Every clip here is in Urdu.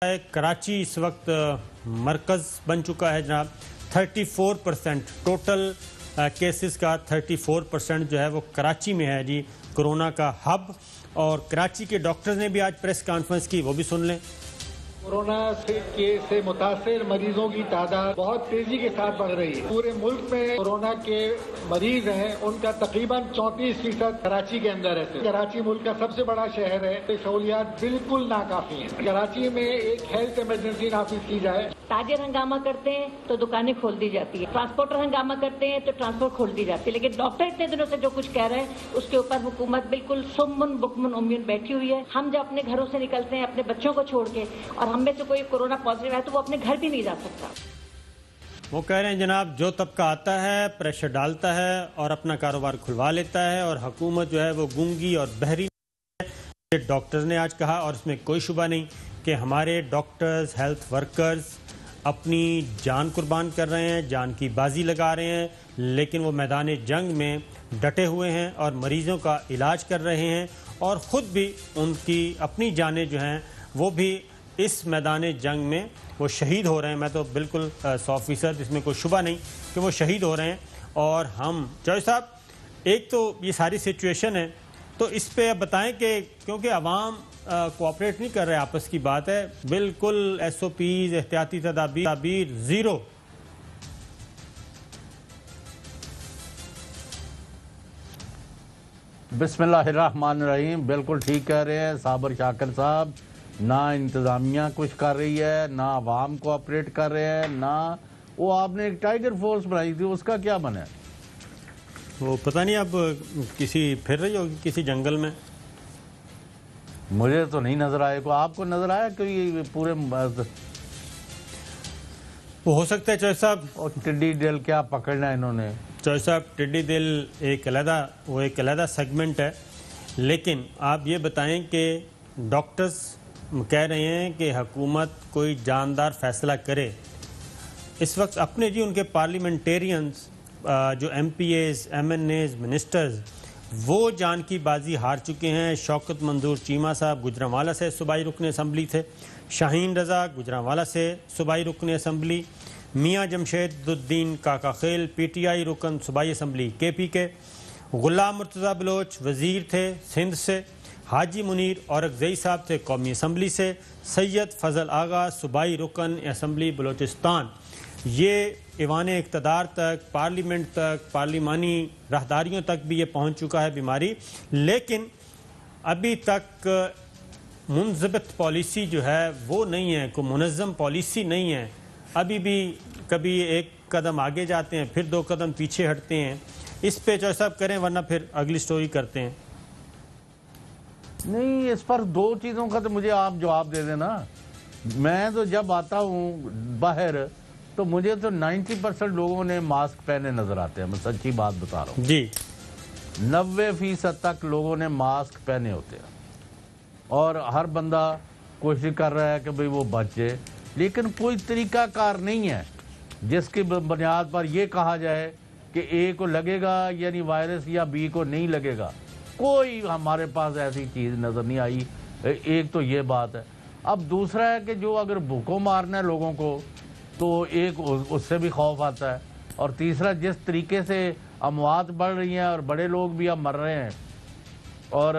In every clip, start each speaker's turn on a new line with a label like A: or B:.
A: کراچی اس وقت مرکز بن چکا ہے جناب 34% ٹوٹل کیسز کا 34% جو ہے وہ کراچی میں ہے جی کرونا کا ہب. اور کراچی کے ڈاکٹرز نے بھی آج پریس کانفرنس کی, وہ بھی سن لیں.
B: کورونا سے متاثر مریضوں کی تعداد بہت تیزی کے ساتھ بڑھ رہی ہے. پورے ملک میں کورونا کے مریض ہیں ان کا تقریباً 34% کراچی کے اندر ہے. کراچی ملک کا سب سے بڑا شہر ہے, سہولیات بالکل ناکافی ہیں. کراچی میں ایک ہیلتھ ایمرجنسی نافذ کی جائے.
C: تاجر ہنگامہ کرتے ہیں تو دکانیں کھول دی جاتی ہیں, ٹرانسپورٹر ہنگامہ کرتے ہیں تو ٹرانسپورٹ کھول دی جاتی ہے, لیکن ڈاکٹر اتنے دنوں سے جو کچھ کہہ رہے ہیں اس کے اوپر حکومت بالکل سمن بکمن امیون بیٹھی ہوئی ہے. ہم جب اپنے گھروں سے نکلتے ہیں اپنے بچوں کو چھوڑ کے, اور ہم میں سے کوئی کورونا پازیٹیو ہے تو وہ اپنے گھر بھی نہیں جا سکتا.
A: وہ کہہ رہے ہیں جناب جو طبقہ آتا ہے پریشر ڈالتا ہے اور اپنا کاروبار کھلوا لیتا ہے, اور حکومت جو ہے وہ گونگی اور بہری ہے. ڈاکٹرز نے آج کہا, اور اس میں کوئی شبہ نہیں کہ ہمارے ڈاکٹرز ہیلتھ ورکرز اپنی جان قربان کر رہے ہیں, جان کی بازی لگا رہے ہیں, لیکن وہ میدان جنگ میں ڈٹے ہوئے ہیں اور مریضوں کا علاج کر رہے ہیں, اور خود بھی ان کی اپنی جانیں جو ہیں وہ بھی اس میدان جنگ میں وہ شہید ہو رہے ہیں. میں تو بالکل 100% اس میں کوئی شبہ نہیں کہ وہ شہید ہو رہے ہیں. اور ہم چوہے صاحب ایک تو یہ ساری سچویشن ہے, تو اس پہ اب بتائیں کہ کیونکہ عوام کوآپریٹ نہیں کر رہے, آپس کی بات ہے, بالکل SOPs احتیاطی تدابیر زیرو.
D: بسم اللہ الرحمن الرحیم. بالکل ٹھیک کہہ رہے ہیں صابر شاکر صاحب. نہ انتظامیہ کچھ کر رہی ہے, نہ عوام کوآپریٹ کر رہے ہیں, نہ وہ آپ نے ایک ٹائیگر فورس بنائی تھی, اس کا کیا بنا ہے؟
A: وہ پتہ نہیں اب کسی پھر رہی ہوگی کسی جنگل میں.
D: مجھے تو نہیں نظر آئے. کو آپ کو نظر آیا کہ پورے
A: وہ ہو سکتا ہے چوہے صاحب
D: ٹڈی دل کیا پکڑنا ہے انہوں نے.
A: چوہے صاحب ٹڈی دل ایک علیحدہ سیگمنٹ ہے, لیکن آپ یہ بتائیں کہ ڈاکٹرز کہہ رہے ہیں کہ حکومت کوئی جاندار فیصلہ کرے. اس وقت اپنے جی ان کے پارلیمنٹیرینز جو MPAs MNAs منسٹرز وہ جان کی بازی ہار چکے ہیں. شوکت منظور چیمہ صاحب گجرانوالہ سے صوبائی رکن اسمبلی تھے, شاہین رضا گجرانوالہ سے صوبائی رکن اسمبلی, میاں جمشید الدین کاکا خیل PTI رکن صوبائی اسمبلی KP کے, غلام مرتضیٰ بلوچ وزیر تھے سندھ سے, حاجی منیر اورکزئی صاحب تھے قومی اسمبلی سے, سید فضل آغا صوبائی رکن اسمبلی بلوچستان. یہ ایوان اقتدار تک, پارلیمنٹ تک, پارلیمانی راہداریوں تک بھی یہ پہنچ چکا ہے بیماری, لیکن ابھی تک منضبط پالیسی جو ہے وہ نہیں ہے, کوئی منظم پالیسی نہیں ہے. ابھی بھی کبھی ایک قدم آگے جاتے ہیں پھر 2 قدم پیچھے ہٹتے ہیں. اس پہ چوہے صاحب کریں ورنہ پھر اگلی سٹوری کرتے ہیں.
D: نہیں, اس پر 2 چیزوں کا تو مجھے آپ جواب دے دینا. میں تو جب آتا ہوں باہر تو مجھے تو 90% لوگوں نے ماسک پہنے نظر آتے ہیں. میں سچی بات بتا رہا ہوں
A: جی,
D: 90% تک لوگوں نے ماسک پہنے ہوتے ہیں, اور ہر بندہ کوشش کر رہا ہے کہ بھئی وہ بچے, لیکن کوئی طریقہ کار نہیں ہے جس کی بنیاد پر یہ کہا جائے کہ A کو لگے گا یعنی وائرس یا B کو نہیں لگے گا. کوئی ہمارے پاس ایسی چیز نظر نہیں آئی. ایک تو یہ بات ہے. اب دوسرا ہے کہ جو اگر بھوکوں مارنا ہے لوگوں کو تو ایک اس سے بھی خوف آتا ہے, اور تیسرا جس طریقے سے اموات بڑھ رہی ہیں اور بڑے لوگ بھی اب مر رہے ہیں, اور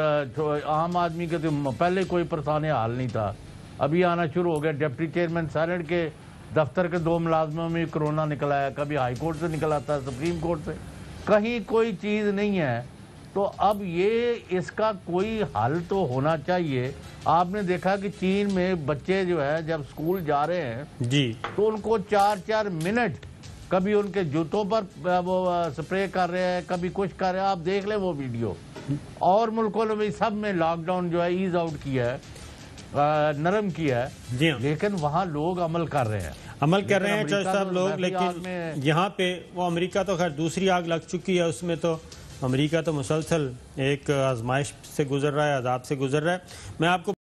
D: عام آدمی کے تو پہلے کوئی پریشان حال نہیں تھا, ابھی آنا شروع ہو گیا. ڈپٹی چیئرمین سینٹ کے دفتر کے 2 ملازموں میں کرونا نکل آیا, کبھی ہائی کورٹ سے نکل آتا ہے, سپریم کورٹ سے, کہیں کوئی چیز نہیں ہے. تو اب یہ اس کا کوئی حل تو ہونا چاہیے. آپ نے دیکھا کہ چین میں بچے جو ہے جب سکول جا رہے ہیں
A: جی,
D: تو ان کو 4 منٹ کبھی ان کے جوتوں پر وہ سپرے کر رہے ہیں, کبھی کچھ کر رہے ہیں. آپ دیکھ لیں وہ ویڈیو. اور ملکوں میں سب میں لاک ڈاؤن جو ہے ایز آؤٹ کیا ہے, نرم کیا ہے,
A: جی ہاں,
D: لیکن وہاں لوگ عمل کر رہے ہیں
A: چوہے صاحب لوگ. لیکن یہاں پہ وہ امریکہ تو خیر دوسری آگ لگ چکی ہے, اس میں تو امریکہ تو مسلسل ایک آزمائش سے گزر رہا ہے, عذاب سے گزر رہا ہے. میں آپ کو